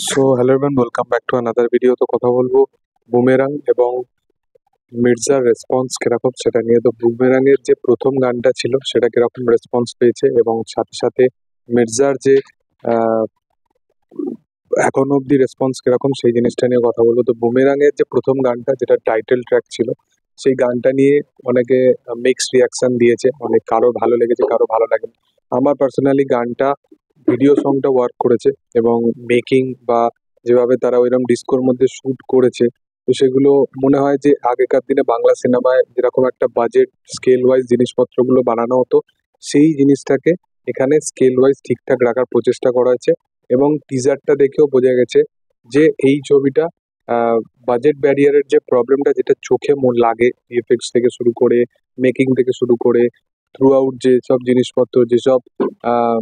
So hello everyone, welcome back to another video. তো কথা বলবো বুমেরাং এবং মির্জার রেসপন্স কিরকম সেটা নিয়ে। তো বুমেরাং এর যে প্রথম গানটা ছিল সেটা কিরকম রেসপন্স পেয়েছে এবং সাথে সাথে মির্জার যে আহ, এখনো অব্দি রেসপন্স কিরকম সেই জিনিসটা নিয়ে কথা বলবো। তো বুমেরাং এর যে প্রথম গানটা যেটা টাইটেল ট্র্যাক ছিল সেই গানটা নিয়ে অনেকে মিক্সড রিয়াকশন দিয়েছে, অনেক কারো ভালো লেগেছে, কারো ভালো লাগেনি। আমার পার্সোনালি গানটা ভিডিও সংটা ওয়ার্ক করেছে এবং মেকিং বা যেভাবে তারা ওইরকম ডিস্কোর মধ্যে শুট করেছে, তো সেগুলো মনে হয় যে আগেকার দিনে বাংলা সিনেমায় যেরকম একটা বাজেট স্কেল ওয়াইজ জিনিসপত্রগুলো বানানো হতো সেই জিনিসটাকে এখানে স্কেল ওয়াইজ ঠিকঠাক রাখার প্রচেষ্টা করা হয়েছে। এবং টিজারটা দেখেও বোঝা গেছে যে এই ছবিটা বাজেট ব্যারিয়ারের যে প্রবলেমটা যেটা চোখে লাগে, ভিএফএক্স থেকে শুরু করে মেকিং থেকে শুরু করে থ্রু আউট যেসব জিনিসপত্র, যেসব আহ,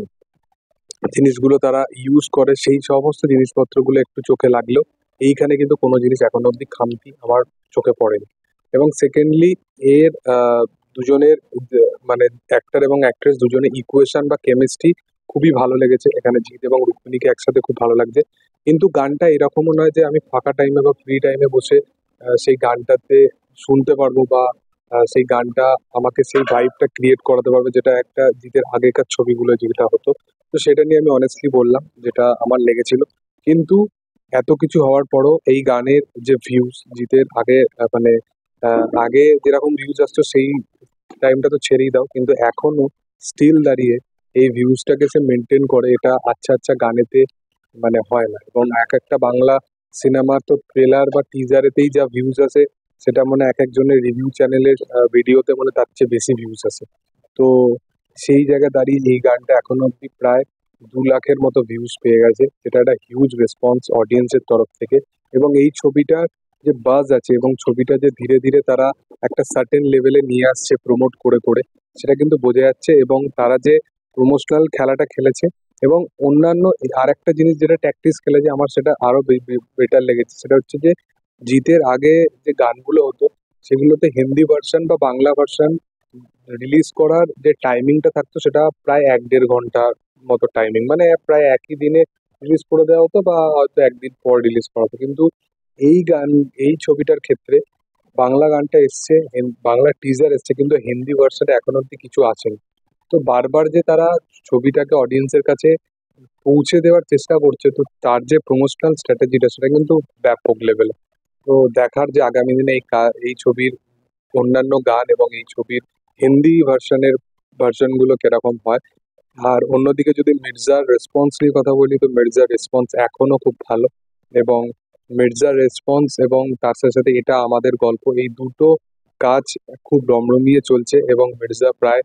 জিনিসগুলো তারা ইউজ করে সেই সমস্ত জিনিসপত্রগুলো একটু চোখে লাগলেও এইখানে কিন্তু কোনো জিনিস এখনো অব্দি খামতি আমার চোখে পড়েনি। এবং সেকেন্ডলি এর দুজনের মানে অ্যাক্টর এবং অ্যাক্ট্রেস দুজনে ইকুয়েশন বা কেমিস্ট্রি খুবই ভালো লেগেছে। এখানে জিৎ এবং রুক্মিণীকে একসাথে খুব ভালো লাগছে। কিন্তু গানটা এরকমও নয় যে আমি ফাঁকা টাইমে বা ফ্রি টাইমে বসে সেই গানটাতে শুনতে পারবো বা সেই গানটা আমাকে সেই ভাইবটা ক্রিয়েট করাতে পারবে, যেটা একটা জিতের আগেকার ছবিগুলো যেটা হতো। তো সেটা নিয়ে আমি অনেস্টলি বললাম যেটা আমার লেগেছিল। কিন্তু এত কিছু হওয়ার পরও এই গানের যে ভিউজ জিতের আগে আগে যেরকম ভিউজ আসতো সেই টাইমটা তো ছেড়েই দাও, কিন্তু এখনো স্টিল দাঁড়িয়ে এই ভিউজটাকে সে মেনটেন করে, এটা আচ্ছা আচ্ছা গানেতে হয় না। এবং এক একটা বাংলা সিনেমার তো ট্রেলার বা টিজারেতেই যা ভিউজ আসে সেটা এক একজনের রিভিউ চ্যানেলের ভিডিওতে তার চেয়ে বেশি ভিউজ আসে। তো সেই জায়গায় দাঁড়িয়ে এই গানটা এখনো অব্দি প্রায় 2 লাখের মতো ভিউজ পেয়ে গেছে, যেটা একটা হিউজ রেসপন্স অডিয়েন্সের তরফ থেকে। এবং এই ছবিটার যে বাজ আছে এবং ছবিটা যে ধীরে ধীরে তারা একটা সার্টেন লেভেলে নিয়ে আসছে প্রমোট করে করে, সেটা কিন্তু বোঝা যাচ্ছে। এবং তারা যে প্রমোশনাল খেলাটা খেলেছে এবং অন্যান্য আর একটা জিনিস যেটা ট্যাকটিস খেলেছে, আমার সেটা আরো বেটার লেগেছে। সেটা হচ্ছে যে জিতের আগে যে গানগুলো হতো সেগুলোতে হিন্দি ভার্সন বা বাংলা ভার্সন রিলিজ করার যে টাইমিংটা থাকতো সেটা প্রায় 1-1.5 ঘন্টার মতো টাইমিং, প্রায় একই দিনে রিলিজ করে দেওয়া হতো বা হয়তো একদিন পর রিলিজ করা হতো। কিন্তু এই গান এই ছবিটার ক্ষেত্রে বাংলা গানটা এসছে, বাংলা টিজার এসছে, কিন্তু হিন্দি ভার্সনে এখন অব্দি কিছু আসেনি। তো বারবার যে তারা ছবিটাকে অডিয়েন্সের কাছে পৌঁছে দেওয়ার চেষ্টা করছে, তো তার যে প্রমোশনাল স্ট্র্যাটেজিটা সেটা কিন্তু ব্যাপক লেভেলে। তো দেখার যে আগামী দিনে এই ছবির অন্যান্য গান এবং এই ছবির হিন্দি ভার্সনগুলো কিরকম হয়। আর অন্যদিকে যদি মির্জার রেসপন্স নিয়ে কথা বলি, তো মির্জার রেসপন্স এখনো খুব ভালো। এবং মির্জার রেসপন্স এবং তার সাথে সাথে এটা আমাদের গল্প, এই দুটো কাজ খুব রমরমিয়ে চলছে এবং মির্জা প্রায়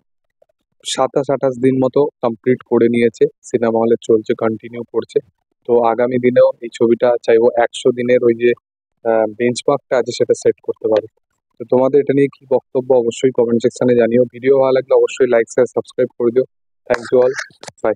27-28 দিন মতো কমপ্লিট করে নিয়েছে, সিনেমা হলে চলছে, কন্টিনিউ করছে। তো আগামী দিনেও এই ছবিটা চাইবো 100 দিনের ওই যে বেঞ্চমার্কটা আছে সেটা সেট করতে পারে। তো তোমাদের এটা নিয়ে কি বক্তব্য অবশ্যই কমেন্ট সেকশনে জানিও। ভিডিও ভালো লাগলে অবশ্যই লাইক শেয়ার সাবস্ক্রাইব করে দিও। Thank you all, by.